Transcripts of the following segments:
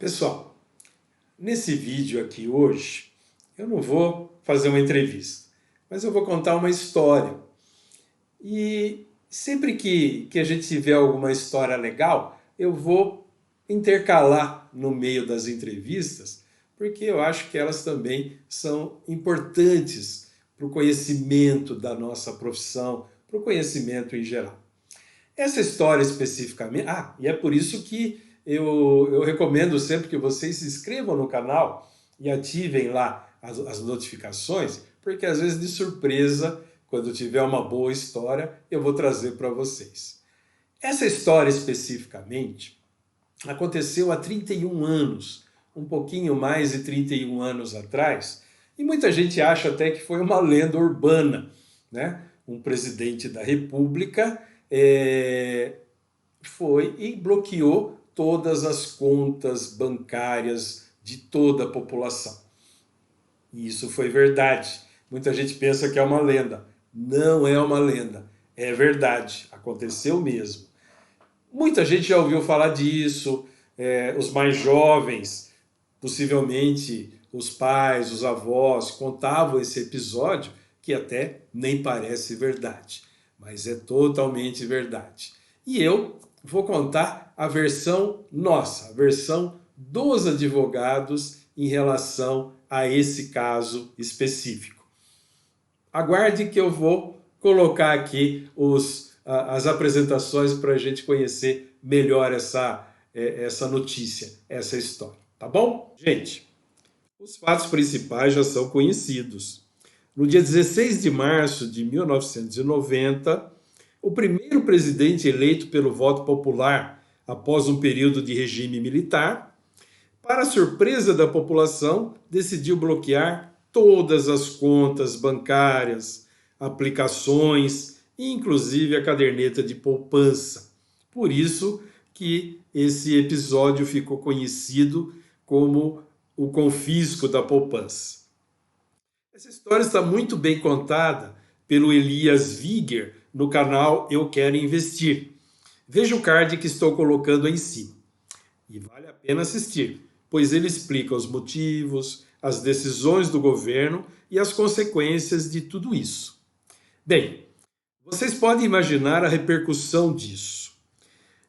Pessoal, nesse vídeo aqui hoje, eu não vou fazer uma entrevista, mas eu vou contar uma história. E sempre que a gente tiver alguma história legal, eu vou intercalar no meio das entrevistas, porque eu acho que elas também são importantes para o conhecimento da nossa profissão, para o conhecimento em geral. Essa história especificamente... e é por isso que eu recomendo sempre que vocês se inscrevam no canal e ativem lá as notificações, porque às vezes de surpresa, quando tiver uma boa história, eu vou trazer para vocês. Essa história especificamente aconteceu há 31 anos, um pouquinho mais de 31 anos atrás, e muita gente acha até que foi uma lenda urbana, né? Um presidente da República foi e bloqueou todas as contas bancárias de toda a população. E isso foi verdade. Muita gente pensa que é uma lenda. Não é uma lenda, é verdade, aconteceu mesmo. Muita gente já ouviu falar disso, os mais jovens, possivelmente os pais, os avós, contavam esse episódio, que até nem parece verdade, mas é totalmente verdade. E eu vou contar a versão nossa, a versão dos advogados em relação a esse caso específico. Aguarde que eu vou colocar aqui as apresentações para a gente conhecer melhor essa notícia, essa história, tá bom? Gente, os fatos principais já são conhecidos. No dia 16 de março de 1990, o primeiro presidente eleito pelo voto popular após um período de regime militar, para surpresa da população, decidiu bloquear todas as contas bancárias, aplicações e inclusive a caderneta de poupança. Por isso que esse episódio ficou conhecido como o confisco da poupança. Essa história está muito bem contada pelo Elias Viger no canal Eu Quero Investir. Veja o card que estou colocando aí em cima. E vale a pena assistir, pois ele explica os motivos, as decisões do governo e as consequências de tudo isso. Bem, vocês podem imaginar a repercussão disso.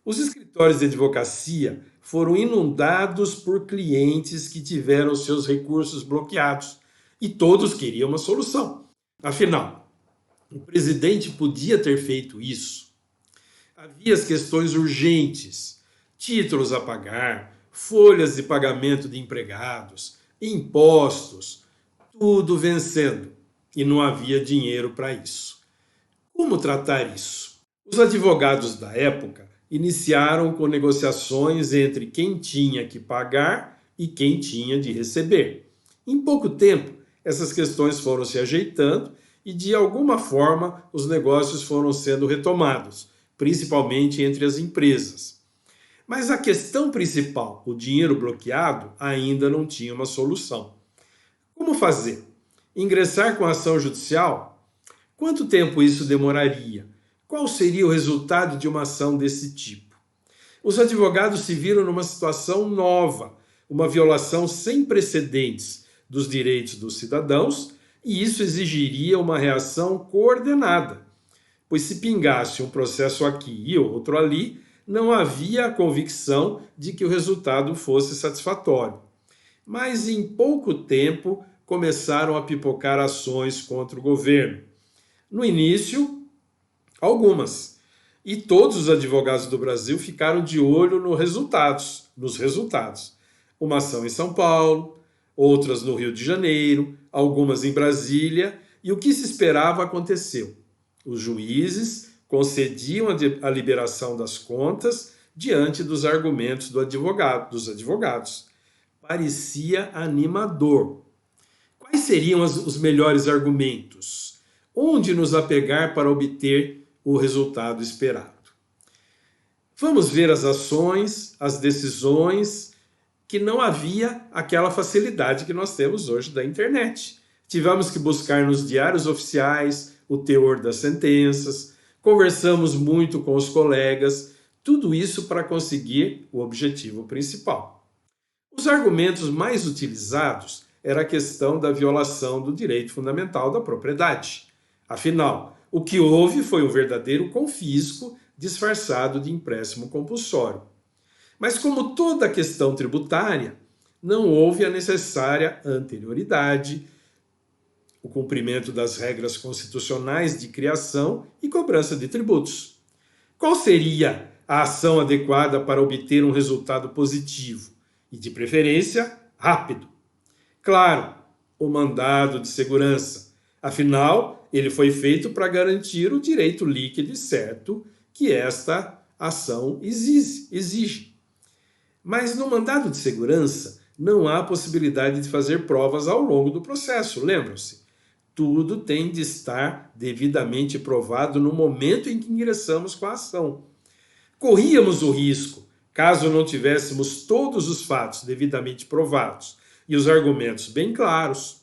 Os escritórios de advocacia foram inundados por clientes que tiveram seus recursos bloqueados e todos queriam uma solução. Afinal, o presidente podia ter feito isso. Havia as questões urgentes, títulos a pagar, folhas de pagamento de empregados, impostos, tudo vencendo, e não havia dinheiro para isso. Como tratar isso? Os advogados da época iniciaram com negociações entre quem tinha que pagar e quem tinha de receber. Em pouco tempo, essas questões foram se ajeitando e, de alguma forma, os negócios foram sendo retomados, principalmente entre as empresas. Mas a questão principal, o dinheiro bloqueado, ainda não tinha uma solução. Como fazer? Ingressar com a ação judicial? Quanto tempo isso demoraria? Qual seria o resultado de uma ação desse tipo? Os advogados se viram numa situação nova, uma violação sem precedentes dos direitos dos cidadãos, e isso exigiria uma reação coordenada, pois se pingasse um processo aqui e outro ali, não havia a convicção de que o resultado fosse satisfatório. Mas em pouco tempo começaram a pipocar ações contra o governo. No início, algumas. E todos os advogados do Brasil ficaram de olho nos resultados. Uma ação em São Paulo, outras no Rio de Janeiro, algumas em Brasília, e o que se esperava aconteceu. Os juízes concediam a liberação das contas diante dos argumentos dos advogados. Parecia animador. Quais seriam os melhores argumentos? Onde nos apegar para obter o resultado esperado? Vamos ver as ações, as decisões, que não havia aquela facilidade que nós temos hoje da internet. Tivemos que buscar nos diários oficiais o teor das sentenças, conversamos muito com os colegas, tudo isso para conseguir o objetivo principal. Os argumentos mais utilizados era a questão da violação do direito fundamental da propriedade. Afinal, o que houve foi um verdadeiro confisco disfarçado de empréstimo compulsório. Mas como toda questão tributária, não houve a necessária anterioridade, o cumprimento das regras constitucionais de criação e cobrança de tributos. Qual seria a ação adequada para obter um resultado positivo? E, de preferência, rápido. Claro, o mandado de segurança. Afinal, ele foi feito para garantir o direito líquido e certo que esta ação exige. Mas no mandado de segurança não há possibilidade de fazer provas ao longo do processo, lembram-se? Tudo tem de estar devidamente provado no momento em que ingressamos com a ação. Corríamos o risco, caso não tivéssemos todos os fatos devidamente provados e os argumentos bem claros.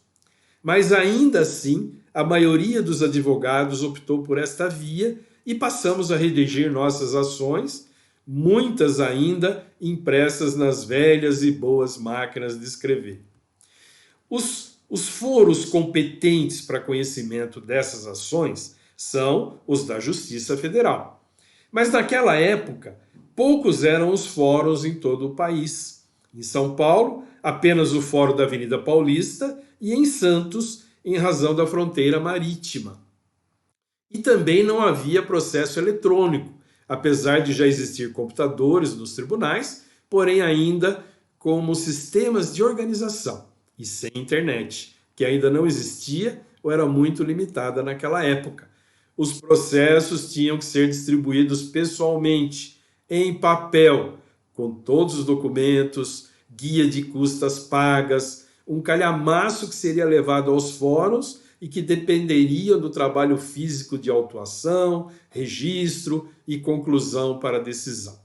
Mas ainda assim, a maioria dos advogados optou por esta via e passamos a redigir nossas ações, muitas ainda impressas nas velhas e boas máquinas de escrever. Os foros competentes para conhecimento dessas ações são os da Justiça Federal. Mas naquela época, poucos eram os fóruns em todo o país. Em São Paulo, apenas o Fórum da Avenida Paulista e em Santos, em razão da fronteira marítima. E também não havia processo eletrônico, apesar de já existir computadores nos tribunais, porém ainda como sistemas de organização e sem internet, que ainda não existia ou era muito limitada naquela época. Os processos tinham que ser distribuídos pessoalmente, em papel, com todos os documentos, guia de custas pagas, um calhamaço que seria levado aos fóruns e que dependeriam do trabalho físico de autuação, registro e conclusão para a decisão.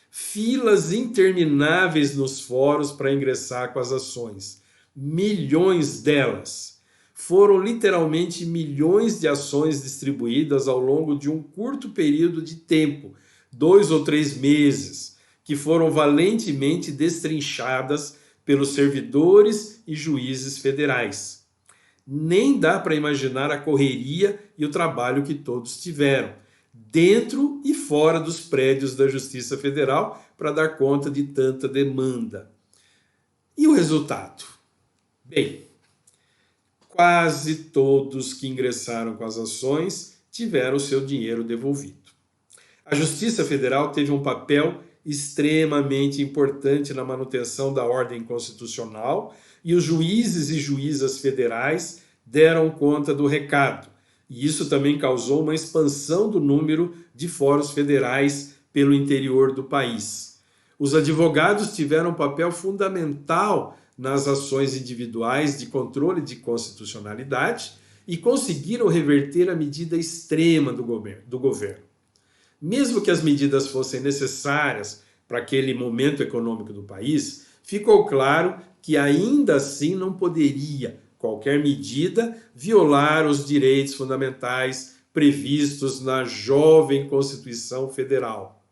Filas intermináveis nos fóruns para ingressar com as ações. Milhões delas. Foram literalmente milhões de ações distribuídas ao longo de um curto período de tempo, 2 ou 3 meses, que foram valentemente destrinchadas pelos servidores e juízes federais. Nem dá para imaginar a correria e o trabalho que todos tiveram, dentro e fora dos prédios da Justiça Federal, para dar conta de tanta demanda. E o resultado? Bem, quase todos que ingressaram com as ações tiveram seu dinheiro devolvido. A Justiça Federal teve um papel extremamente importante na manutenção da ordem constitucional e os juízes e juízas federais deram conta do recado. E isso também causou uma expansão do número de fóruns federais pelo interior do país. Os advogados tiveram um papel fundamental nas ações individuais de controle de constitucionalidade e conseguiram reverter a medida extrema do governo. Mesmo que as medidas fossem necessárias para aquele momento econômico do país, ficou claro que ainda assim não poderia qualquer medida violar os direitos fundamentais previstos na jovem Constituição Federal.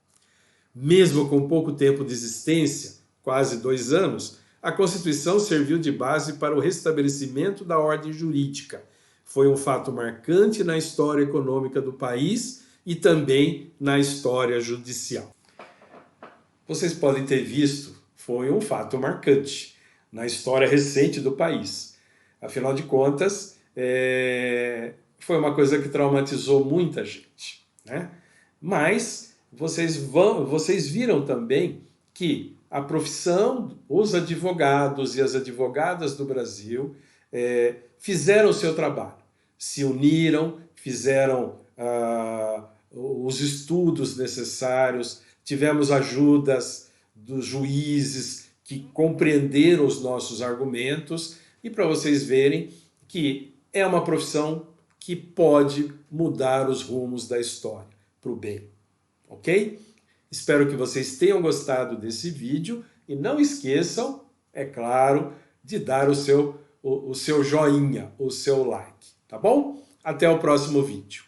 Mesmo com pouco tempo de existência, quase 2 anos, a Constituição serviu de base para o restabelecimento da ordem jurídica. Foi um fato marcante na história econômica do país e também na história judicial. Vocês podem ter visto, foi um fato marcante na história recente do país. Afinal de contas, foi uma coisa que traumatizou muita gente, né? Mas vocês viram também que a profissão, os advogados e as advogadas do Brasil fizeram o seu trabalho, se uniram, fizeram os estudos necessários, tivemos ajudas dos juízes que compreenderam os nossos argumentos e para vocês verem que é uma profissão que pode mudar os rumos da história para o bem, ok? Espero que vocês tenham gostado desse vídeo e não esqueçam, é claro, de dar o seu joinha, o seu like, tá bom? Até o próximo vídeo.